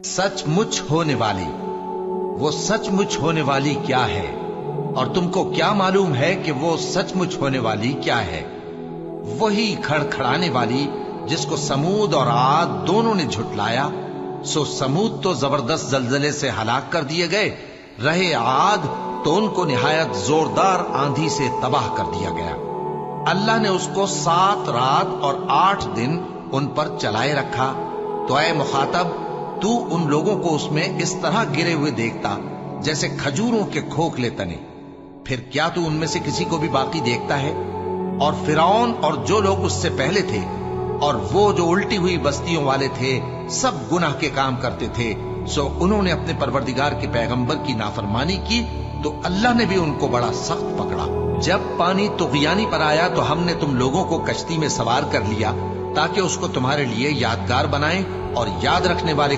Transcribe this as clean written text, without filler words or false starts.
سچ مچ ہونے والی، وہ سچ مچ ہونے والی کیا ہے؟ اور تم کو کیا معلوم ہے کہ وہ سچ مچ ہونے والی کیا ہے؟ وہی کھڑکھڑانے والی جس کو سمود اور عاد دونوں نے جھٹلایا۔ سو سمود تو زبردست زلزلے سے ہلاک کر دیے گئے، رہے عاد تو ان کو نہایت زوردار آندھی سے تباہ کر دیا گیا۔ اللہ نے اس کو 7 رات اور 8 دن ان پر چلائے رکھا۔ تو اے مخاطب، تو ان لوگوں کو اس میں اس طرح گرے ہوئے دیکھتا جیسے کھجوروں کے کھوکھلے تنے، پھر کیا تو ان میں سے کسی کو بھی باقی دیکھتا ہے؟ اور فرعون اور جو لوگ اس سے پہلے تھے اور وہ جو الٹی ہوئی بستیوں والے تھے، سب گناہ کے کام کرتے تھے، سو انہوں نے اپنے پروردگار کے پیغمبر کی نافرمانی کی تو اللہ نے بھی ان کو بڑا سخت پکڑا۔ جب پانی طغیانی پر آیا تو ہم نے تم لوگوں کو کشتی میں سوار کر لیا تاکہ اس کو تمہارے لیے یادگار بنائیں اور یاد رکھنے والے